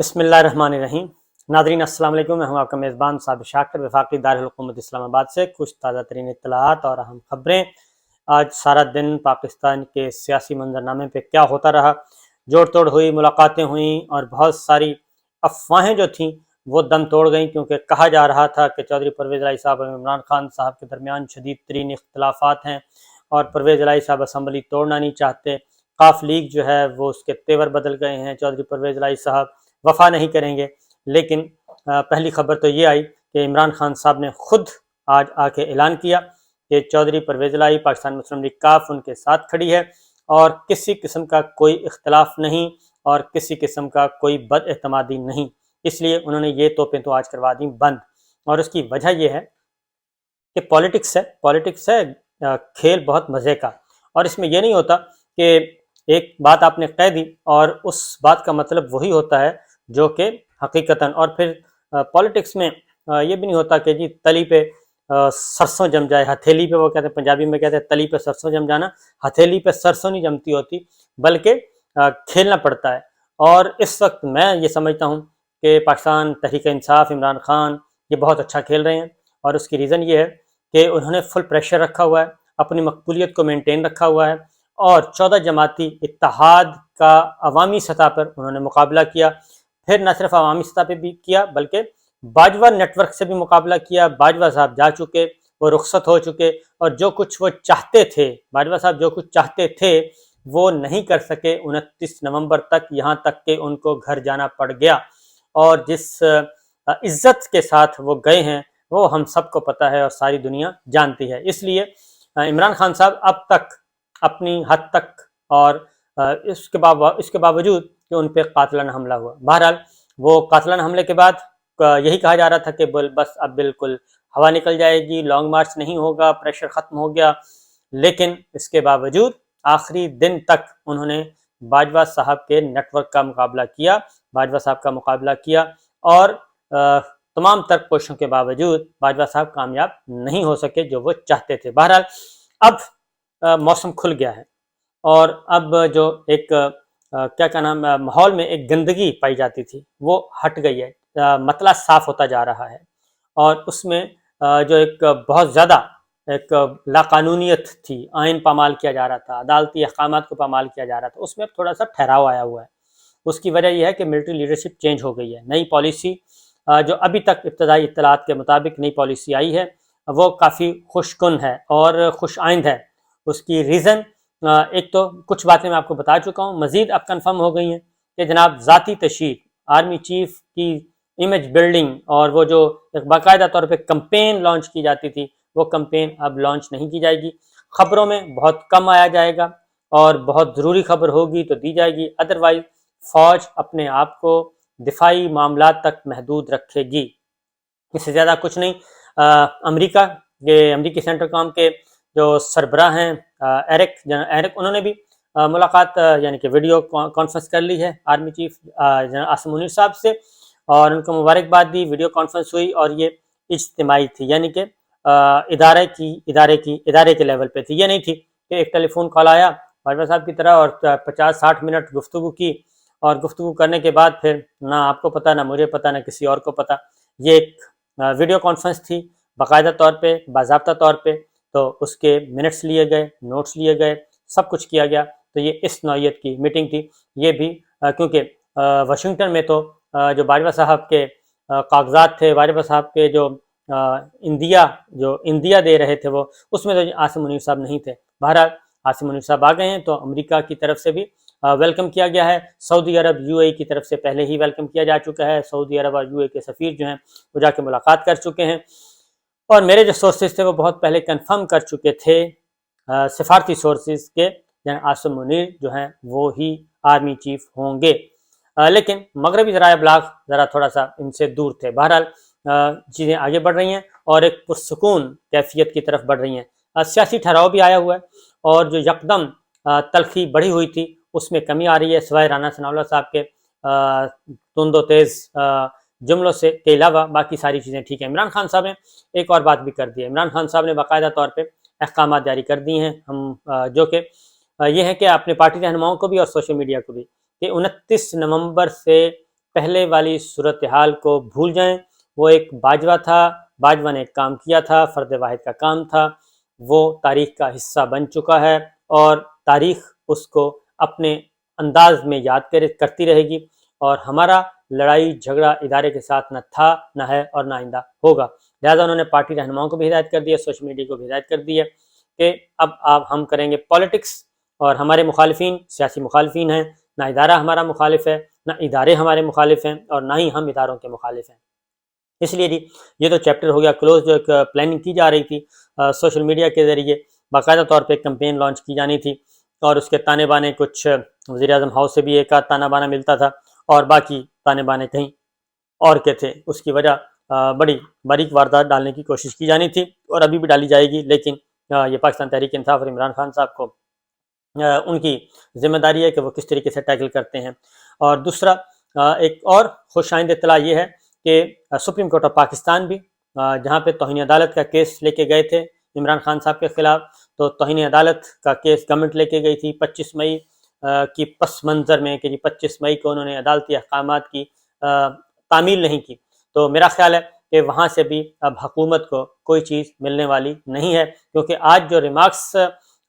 بسم اللہ الرحمن الرحیم۔ ناظرین السلام علیکم، میں ہوں آپ کا میزبان صابر شاکر، وفاقی دارالحکومت اسلام آباد سے کچھ تازہ ترین اطلاعات اور اہم خبریں۔ آج سارا دن پاکستان کے سیاسی منظرنامے پہ کیا ہوتا رہا، جوڑ توڑ ہوئی، ملاقاتیں ہوئیں اور بہت ساری افواہیں جو تھیں وہ دم توڑ گئیں، کیونکہ کہا جا رہا تھا کہ چودھری پرویز الہی صاحب اور عمران خان صاحب کے درمیان شدید ترین اختلافات ہیں اور پرویز الہی صاحب اسمبلی توڑنا نہیں چاہتے۔ قاف لیگ جو ہے وہ اس کے تیور بدل گئے ہیں، چودھری پرویز الہی صاحب وفا نہیں کریں گے۔ لیکن پہلی خبر تو یہ آئی کہ عمران خان صاحب نے خود آج آ کے اعلان کیا کہ چودھری پرویز الہی، پاکستان مسلم لیگ کاف ان کے ساتھ کھڑی ہے اور کسی قسم کا کوئی اختلاف نہیں اور کسی قسم کا کوئی بد اعتمادی نہیں۔ اس لیے انہوں نے یہ توپیں تو آج کروا دیں بند، اور اس کی وجہ یہ ہے کہ پالیٹکس ہے کھیل بہت مزے کا، اور اس میں یہ نہیں ہوتا کہ ایک بات آپ نے کہہ دی اور اس بات کا مطلب وہی ہوتا ہے جو کہ حقیقتاً، اور پھر پالیٹکس میں یہ بھی نہیں ہوتا کہ جی تلی پہ سرسوں جم جائے، ہتھیلی پہ، وہ کہتے ہیں پنجابی میں کہتے ہیں تلی پہ سرسوں جم جانا، ہتھیلی پہ سرسوں نہیں جمتی ہوتی، بلکہ کھیلنا پڑتا ہے۔ اور اس وقت میں یہ سمجھتا ہوں کہ پاکستان تحریک انصاف، عمران خان یہ بہت اچھا کھیل رہے ہیں، اور اس کی ریزن یہ ہے کہ انہوں نے فل پریشر رکھا ہوا ہے، اپنی مقبولیت کو مینٹین رکھا ہوا ہے، اور 14 جماعتی اتحاد کا عوامی سطح پر انہوں نے مقابلہ کیا۔ پھر نہ صرف عوامی سطح پہ بھی کیا بلکہ باجوہ نیٹ ورک سے بھی مقابلہ کیا۔ باجوہ صاحب جا چکے، وہ رخصت ہو چکے، اور جو کچھ وہ چاہتے تھے، باجوہ صاحب جو کچھ چاہتے تھے وہ نہیں کر سکے 29 نومبر تک، یہاں تک کہ ان کو گھر جانا پڑ گیا، اور جس عزت کے ساتھ وہ گئے ہیں وہ ہم سب کو پتہ ہے اور ساری دنیا جانتی ہے۔ اس لیے عمران خان صاحب اب تک اپنی حد تک، اور اس کے باوجود کہ ان پہ قاتلانہ حملہ ہوا، بہرحال وہ قاتلانہ حملے کے بعد یہی کہا جا رہا تھا کہ بس اب بالکل ہوا نکل جائے گی، لانگ مارچ نہیں ہوگا، پریشر ختم ہو گیا، لیکن اس کے باوجود آخری دن تک انہوں نے باجوہ صاحب کے نیٹ ورک کا مقابلہ کیا، باجوہ صاحب کا مقابلہ کیا، اور تمام تر کوششوں کے باوجود باجوہ صاحب کامیاب نہیں ہو سکے جو وہ چاہتے تھے۔ بہرحال اب موسم کھل گیا ہے، اور اب جو ایک ماحول میں ایک گندگی پائی جاتی تھی وہ ہٹ گئی ہے، مطلع صاف ہوتا جا رہا ہے، اور اس میں جو ایک بہت زیادہ ایک لاقانونیت تھی، آئین پامال کیا جا رہا تھا، عدالتی احکامات کو پامال کیا جا رہا تھا، اس میں اب تھوڑا سا ٹھہراؤ آیا ہوا ہے۔ اس کی وجہ یہ ہے کہ ملٹری لیڈرشپ چینج ہو گئی ہے، نئی پالیسی جو ابھی تک ابتدائی اطلاعات کے مطابق نئی پالیسی آئی ہے وہ کافی خوش کن ہے اور خوش آئند ہے۔ اس کی ریزن ایک تو کچھ باتیں میں آپ کو بتا چکا ہوں، مزید اب کنفرم ہو گئی ہیں کہ جناب ذاتی تشہیر، آرمی چیف کی امیج بلڈنگ، اور وہ جو ایک باقاعدہ طور پہ کمپین لانچ کی جاتی تھی وہ کمپین اب لانچ نہیں کی جائے گی، خبروں میں بہت کم آیا جائے گا، اور بہت ضروری خبر ہوگی تو دی جائے گی، ادروائز فوج اپنے آپ کو دفاعی معاملات تک محدود رکھے گی، اس سے زیادہ کچھ نہیں۔ امریکی سینٹرل کام کے جو سربراہ ہیں ایرک انہوں نے بھی ملاقات یعنی کہ ویڈیو کانفرنس کر لی ہے army chief general Asim Munir صاحب سے، اور ان کو مبارکباد دی، ویڈیو کانفرنس ہوئی، اور یہ اجتماعی تھی، یعنی کہ ادارے کے لیول پہ تھی، یہ نہیں تھی کہ ایک ٹیلی فون کال آیا باجوہ صاحب کی طرح اور 50-60 منٹ گفتگو کی، اور گفتگو کرنے کے بعد پھر نہ آپ کو پتہ، نہ مجھے پتہ، نہ کسی اور کو پتہ۔ یہ ایک ویڈیو کانفرنس تھی باقاعدہ طور پہ، باضابطہ طور پہ، تو اس کے منٹس لیے گئے، نوٹس لیے گئے، سب کچھ کیا گیا، تو یہ اس نوعیت کی میٹنگ تھی۔ یہ بھی کیونکہ واشنگٹن میں تو جو باجوہ صاحب کے کاغذات تھے، باجوہ صاحب کے جو اندیا دے رہے تھے وہ، اس میں تو عاصم منیر صاحب نہیں تھے۔ بہرحال عاصم منیر صاحب آ گئے ہیں تو امریکہ کی طرف سے بھی ویلکم کیا گیا ہے، سعودی عرب UAE کی طرف سے پہلے ہی ویلکم کیا جا چکا ہے، سعودی عرب اور UAE کے سفیر جو ہیں وہ جا کے ملاقات کر چکے ہیں، اور میرے جو سورسز تھے وہ بہت پہلے کنفرم کر چکے تھے، سفارتی سورسز کے، یعنی عاصم منیر جو ہیں وہ ہی آرمی چیف ہوں گے، لیکن مغربی ذرائع ابلاغ ذرا تھوڑا سا ان سے دور تھے۔ بہرحال چیزیں آگے بڑھ رہی ہیں اور ایک پرسکون کیفیت کی طرف بڑھ رہی ہیں، سیاسی ٹھہراؤ بھی آیا ہوا ہے، اور جو یکدم تلخی بڑھی ہوئی تھی اس میں کمی آ رہی ہے، سوائے رانا ثناء اللہ صاحب کے تند و تیز جملوں سے کے علاوہ باقی ساری چیزیں ٹھیک ہیں۔ عمران خان صاحب نے ایک اور بات بھی کر دی ہے، عمران خان صاحب نے باقاعدہ طور پہ احکامات جاری کر دی ہیں، جو کہ یہ ہے کہ اپنے پارٹی رہنماؤں کو بھی اور سوشل میڈیا کو بھی، کہ 29 نومبر سے پہلے والی صورتحال کو بھول جائیں۔ وہ ایک باجوہ تھا، باجوہ نے ایک کام کیا تھا، فرد واحد کا کام تھا، وہ تاریخ کا حصہ بن چکا ہے اور تاریخ اس کو اپنے انداز میں یاد کرتی رہے گی، اور ہمارا لڑائی جھگڑا ادارے کے ساتھ نہ تھا، نہ ہے اور نہ آئندہ ہوگا۔ لہٰذا انہوں نے پارٹی رہنماؤں کو بھی ہدایت کر دی ہے، سوشل میڈیا کو بھی ہدایت کر دی ہے کہ اب آپ ہم کریں گے پالیٹکس، اور ہمارے مخالفین سیاسی مخالفین ہیں، نہ ادارہ ہمارا مخالف ہے، نہ ادارے ہمارے مخالف ہیں، اور نہ ہی ہم اداروں کے مخالف ہیں۔ اس لیے جی یہ تو چیپٹر ہو گیا کلوز۔ جو ایک پلاننگ کی جا رہی تھی سوشل میڈیا کے ذریعے، باقاعدہ طور پہ ایک کمپین لانچ کی جانی تھی، اور اس کے تانے بانے کچھ وزیر اعظم ہاؤس سے بھی ایک آدھ تانا بانا ملتا تھا، اور باقی تانے بانے کہیں اور کے تھے۔ اس کی وجہ بڑی باریک واردات ڈالنے کی کوشش کی جانی تھی، اور ابھی بھی ڈالی جائے گی، لیکن یہ پاکستان تحریک انصاف اور عمران خان صاحب کو ان کی ذمہ داری ہے کہ وہ کس طریقے سے ٹیکل کرتے ہیں۔ اور دوسرا ایک اور خوش آئند اطلاع یہ ہے کہ سپریم کورٹ آف پاکستان بھی جہاں پہ توہین عدالت کا کیس لے کے گئے تھے عمران خان صاحب کے خلاف، تو توہین عدالت کا کیس گورنمنٹ لے کے گئی تھی 25 مئی کی پس منظر میں، کہ جی 25 مئی کو انہوں نے عدالتی احکامات کی تعمیل نہیں کی۔ تو میرا خیال ہے کہ وہاں سے بھی اب حکومت کو کوئی چیز ملنے والی نہیں ہے، کیونکہ آج جو ریمارکس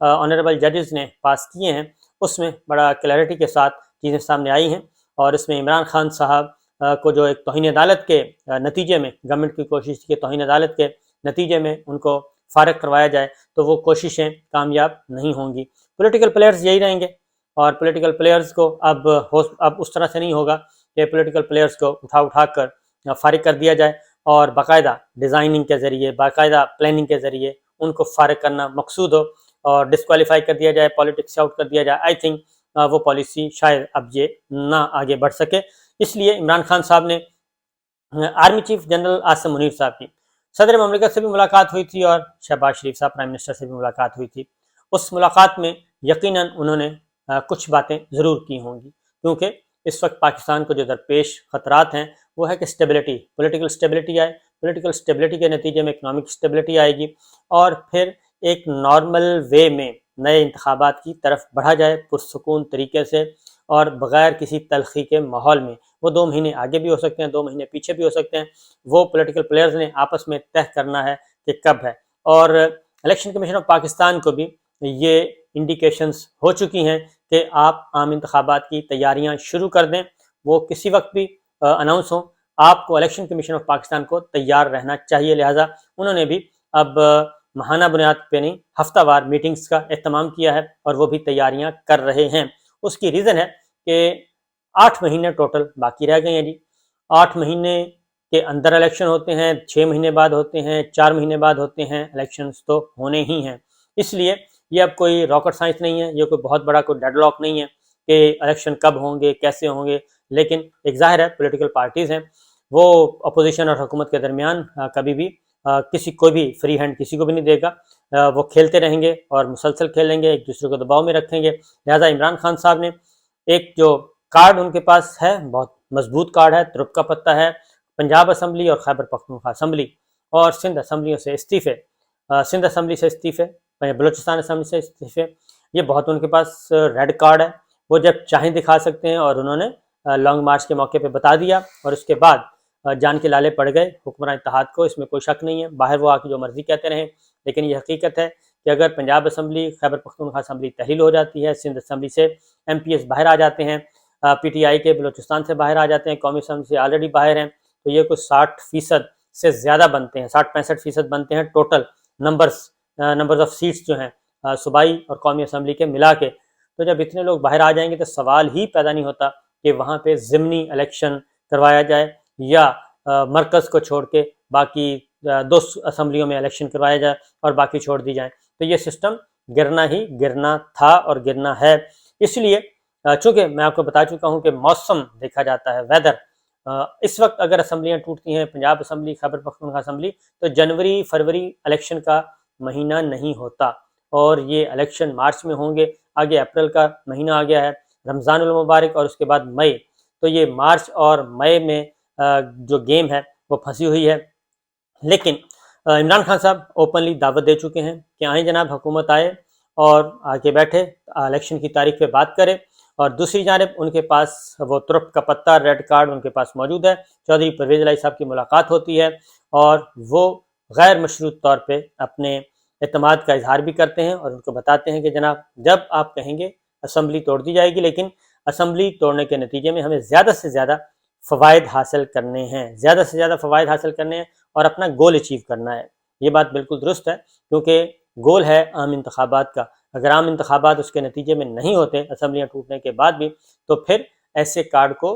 آنریبل ججز نے پاس کیے ہیں اس میں بڑا کلیئرٹی کے ساتھ چیزیں سامنے آئی ہیں، اور اس میں عمران خان صاحب کو جو ایک توہین عدالت کے نتیجے میں گورنمنٹ کی کوشش تھی کہ توہین عدالت کے نتیجے میں ان کو فارغ کروایا جائے، تو وہ کوششیں کامیاب نہیں ہوں گی۔ پولیٹیکل پلیئرز یہی رہیں گے، اور پولیٹیکل پلیئرز کو اب اس طرح سے نہیں ہوگا کہ پولیٹیکل پلیئرز کو اٹھا کر فارغ کر دیا جائے، اور باقاعدہ ڈیزائننگ کے ذریعے، باقاعدہ پلاننگ کے ذریعے ان کو فارغ کرنا مقصود ہو اور ڈسکوالیفائی کر دیا جائے، پالیٹکس سے آؤٹ کر دیا جائے۔ آئی تھنک وہ پالیسی شاید اب یہ نہ آگے بڑھ سکے۔ اس لیے عمران خان صاحب نے army chief general Asim Munir صاحب کی صدر مملکت سے بھی ملاقات ہوئی تھی، اور شہباز شریف صاحب پرائم منسٹر سے بھی ملاقات ہوئی تھی۔ اس ملاقات میں یقیناً انہوں نے کچھ باتیں ضرور کی ہوں گی، کیونکہ اس وقت پاکستان کو جو درپیش خطرات ہیں وہ ہے کہ اسٹیبلٹی، پولیٹیکل اسٹیبلٹی آئے، پولیٹیکل اسٹیبلٹی کے نتیجے میں اکنامک اسٹیبلٹی آئے گی، اور پھر ایک نارمل وے میں نئے انتخابات کی طرف بڑھا جائے پرسکون طریقے سے اور بغیر کسی تلخی کے ماحول میں۔ وہ 2 مہینے آگے بھی ہو سکتے ہیں، 2 مہینے پیچھے بھی ہو سکتے ہیں، وہ پولیٹیکل پلیئرز نے آپس میں طے کرنا ہے کہ کب ہے۔ اور الیکشن کمیشن آف پاکستان کو بھی یہ انڈیکیشنز ہو چکی ہیں کہ آپ عام انتخابات کی تیاریاں شروع کر دیں، وہ کسی وقت بھی اناؤنس ہوں، آپ کو الیکشن کمیشن آف پاکستان کو تیار رہنا چاہیے۔ لہٰذا انہوں نے بھی اب ماہانہ بنیاد پہ نہیں، ہفتہ وار میٹنگز کا اہتمام کیا ہے، اور وہ بھی تیاریاں کر رہے ہیں۔ اس کی ریزن ہے کہ 8 مہینے ٹوٹل باقی رہ گئے ہیں جی۔ 8 مہینے کے اندر الیکشن ہوتے ہیں، 6 مہینے بعد ہوتے ہیں، 4 مہینے بعد ہوتے ہیں، الیکشنز تو ہونے ہی ہیں۔ اس لیے یہ اب کوئی راکٹ سائنس نہیں ہے، یہ کوئی بہت بڑا کوئی ڈیڈ لاک نہیں ہے کہ الیکشن کب ہوں گے، کیسے ہوں گے، لیکن ایک ظاہر ہے پولیٹیکل پارٹیز ہیں، وہ اپوزیشن اور حکومت کے درمیان کبھی بھی کسی کو بھی فری ہینڈ کسی کو بھی نہیں دے گا، وہ کھیلتے رہیں گے اور مسلسل کھیلیں گے، ایک دوسرے کو دباؤ میں رکھیں گے۔ لہٰذا عمران خان صاحب نے ایک جو کارڈ ان کے پاس ہے، بہت مضبوط کارڈ ہے، ترپ کا پتہ ہے، پنجاب اسمبلی اور خیبر پختونخوا اسمبلی اور سندھ اسمبلیوں سے استعفے، سندھ اسمبلی سے استعفے، بلوچستان اسمبلی سے استعفے، یہ بہت ان کے پاس ریڈ کارڈ ہے، وہ جب چاہیں دکھا سکتے ہیں، اور انہوں نے لانگ مارچ کے موقع پہ بتا دیا، اور اس کے بعد جان کے لالے پڑ گئے حکمران اتحاد کو، اس میں کوئی شک نہیں ہے۔ باہر وہ آ کے جو مرضی کہتے رہیں، لیکن یہ حقیقت ہے کہ اگر پنجاب اسمبلی، خیبر پختونخوا اسمبلی تحلیل ہو جاتی ہے، سندھ اسمبلی سے ایم پی ایس باہر آ جاتے ہیں، پی ٹی آئی کے بلوچستان سے باہر آ جاتے ہیں، قومی اسمبلی سے آلریڈی باہر ہیں، تو یہ کوئی 60% سے زیادہ بنتے ہیں، 60-65% بنتے ہیں ٹوٹل نمبرز آف سیٹس جو ہیں صوبائی اور قومی اسمبلی کے ملا کے۔ تو جب اتنے لوگ باہر آ جائیں گے تو سوال ہی پیدا نہیں ہوتا کہ وہاں پہ ضمنی الیکشن کروایا جائے، یا مرکز کو چھوڑ کے باقی 2 اسمبلیوں میں الیکشن کروایا جائے اور باقی چھوڑ دی جائیں۔ تو یہ سسٹم گرنا ہی گرنا تھا اور گرنا ہے۔ اس لیے چونکہ میں آپ کو بتا چکا ہوں کہ موسم دیکھا جاتا ہے، ویدر، اس وقت اگر اسمبلیاں ٹوٹتی ہیں، پنجاب اسمبلی، خیبر پختونخوا اسمبلی، تو جنوری فروری الیکشن کا مہینہ نہیں ہوتا، اور یہ الیکشن مارچ میں ہوں گے، آگے اپریل کا مہینہ آ گیا ہے، رمضان المبارک، اور اس کے بعد مئی، تو یہ مارچ اور مئی میں جو گیم ہے وہ پھنسی ہوئی ہے۔ لیکن عمران خان صاحب اوپنلی دعوت دے چکے ہیں کہ آئیں جناب، حکومت آئے اور آگے بیٹھے الیکشن کی تاریخ پہ بات کرے، اور دوسری جانب ان کے پاس وہ ترپ کا پتہ ریڈ کارڈ ان کے پاس موجود ہے، چودھری پرویز الہی صاحب کی ملاقات ہوتی ہے اور وہ غیر مشروط طور پہ اپنے اعتماد کا اظہار بھی کرتے ہیں اور ان کو بتاتے ہیں کہ جناب جب آپ کہیں گے اسمبلی توڑ دی جائے گی، لیکن اسمبلی توڑنے کے نتیجے میں ہمیں زیادہ سے زیادہ فوائد حاصل کرنے ہیں، زیادہ سے زیادہ فوائد حاصل کرنے ہیں اور اپنا گول اچیو کرنا ہے۔ یہ بات بالکل درست ہے، کیونکہ گول ہے عام انتخابات کا۔ اگر عام انتخابات اس کے نتیجے میں نہیں ہوتے اسمبلیاں ٹوٹنے کے بعد بھی، تو پھر ایسے کارڈ کو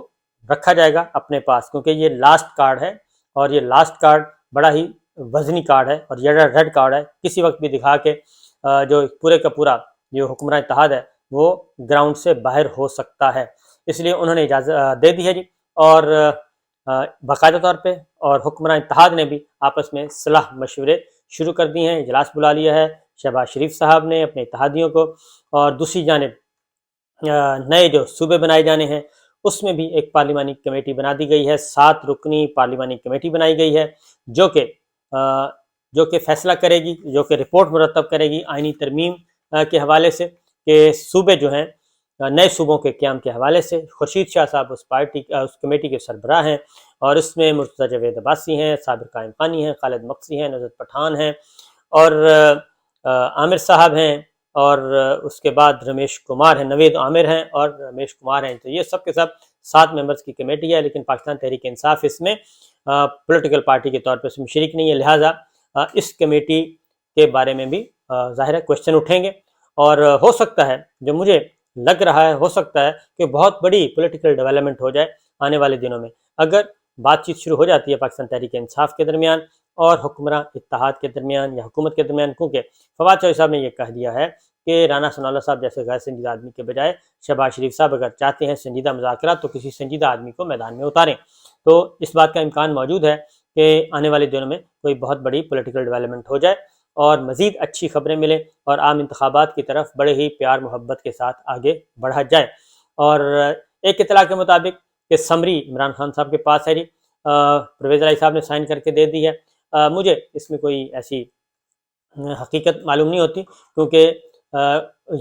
رکھا جائے گا اپنے پاس، کیونکہ یہ لاسٹ کارڈ ہے اور یہ لاسٹ کارڈ بڑا ہی وزنی کارڈ ہے اور یہ ریڈ کارڈ ہے، کسی وقت بھی دکھا کے جو پورے کا پورا جو حکمراں اتحاد ہے وہ گراؤنڈ سے باہر ہو سکتا ہے۔ اس لیے انہوں نے اجازت دے دی ہے جی، اور باقاعدہ طور پہ اور حکمراں اتحاد نے بھی آپس میں صلاح مشورے شروع کر دیے ہیں، اجلاس بلا لیا ہے شہباز شریف صاحب نے اپنے اتحادیوں کو، اور دوسری جانب نئے جو صوبے بنائے جانے ہیں اس میں بھی ایک پارلیمانی کمیٹی بنا دی گئی ہے، 7 رکنی پارلیمانی کمیٹی بنائی گئی ہے جو کہ فیصلہ کرے گی، جو کہ رپورٹ مرتب کرے گی آئینی ترمیم کے حوالے سے، کہ صوبے جو ہیں نئے صوبوں کے قیام کے حوالے سے۔ خورشید شاہ صاحب اس کمیٹی کے سربراہ ہیں، اور اس میں مرتضیٰ جاوید عباسی ہیں، صابر قائم خانی ہیں، خالد مقصی ہیں، نصرت پٹھان ہیں، اور عامر صاحب ہیں، اور اس کے بعد رمیش کمار ہیں، نوید عامر ہیں اور رمیش کمار ہیں۔ تو یہ سب کے سب 7 ممبرز کی کمیٹی ہے، لیکن پاکستان تحریک انصاف اس میں پولیٹیکل پارٹی کے طور پر اس میں شریک نہیں ہے، لہٰذا اس کمیٹی کے بارے میں بھی ظاہر ہے کوشچن اٹھیں گے، اور ہو سکتا ہے، جو مجھے لگ رہا ہے، ہو سکتا ہے کہ بہت بڑی پولیٹیکل ڈیولپمنٹ ہو جائے آنے والے دنوں میں، اگر بات چیت شروع ہو جاتی ہے پاکستان تحریک انصاف کے درمیان اور حکمراں اتحاد کے درمیان یا حکومت کے درمیان، کیونکہ فواد چوہدری صاحب نے یہ کہہ دیا ہے کہ رانا ثناء اللہ صاحب جیسے غیر سنجیدہ آدمی کے بجائے شہباز شریف صاحب اگر چاہتے ہیں سنجیدہ مذاکرات تو کسی سنجیدہ آدمی کو میدان میں اتاریں، تو اس بات کا امکان موجود ہے کہ آنے والے دنوں میں کوئی بہت بڑی پولیٹیکل ڈیولپمنٹ ہو جائے اور مزید اچھی خبریں ملیں اور عام انتخابات کی طرف بڑے ہی پیار محبت کے ساتھ آگے بڑھا جائے۔ اور ایک اطلاع کے مطابق کہ سمری عمران خان صاحب کے پاس ہے جی، پرویز الہی صاحب نے سائن کر کے دے دی ہے، مجھے اس میں کوئی ایسی حقیقت معلوم نہیں ہوتی، کیونکہ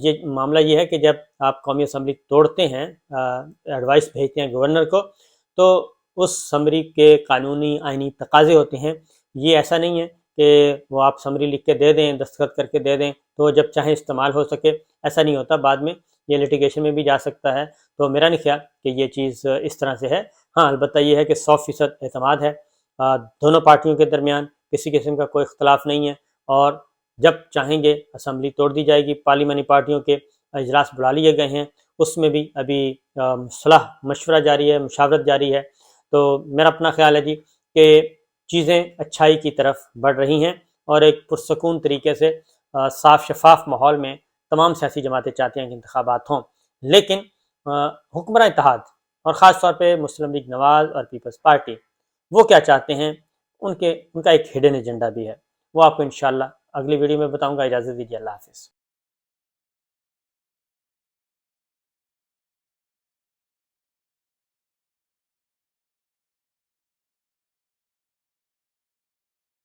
یہ معاملہ یہ ہے کہ جب آپ قومی اسمبلی توڑتے ہیں، ایڈوائس بھیجتے ہیں گورنر کو، تو اس سمری کے قانونی آئینی تقاضے ہوتے ہیں۔ یہ ایسا نہیں ہے کہ وہ آپ سمری لکھ کے دے دیں، دستخط کر کے دے دیں تو جب چاہیں استعمال ہو سکے، ایسا نہیں ہوتا، بعد میں یہ لیٹیگیشن میں بھی جا سکتا ہے۔ تو میرا نہیں خیال کہ یہ چیز اس طرح سے ہے۔ ہاں البتہ یہ ہے کہ 100% اعتماد ہے دونوں پارٹیوں کے درمیان، کسی قسم کا کوئی اختلاف نہیں ہے، اور جب چاہیں گے اسمبلی توڑ دی جائے گی۔ پارلیمانی پارٹیوں کے اجلاس بلا لیے گئے ہیں، اس میں بھی ابھی صلاح مشورہ جاری ہے، مشاورت جاری ہے۔ تو میرا اپنا خیال ہے جی کہ چیزیں اچھائی کی طرف بڑھ رہی ہیں، اور ایک پرسکون طریقے سے صاف شفاف ماحول میں تمام سیاسی جماعتیں چاہتی ہیں کہ انتخابات ہوں، لیکن حکمراں اتحاد اور خاص طور پہ مسلم لیگ نواز اور پیپلز پارٹی وہ کیا چاہتے ہیں، ان کا ایک ہڈن ایجنڈا بھی ہے، وہ آپ کو انشاءاللہ اگلی ویڈیو میں بتاؤں گا۔ اجازت دیجیے، اللہ حافظ۔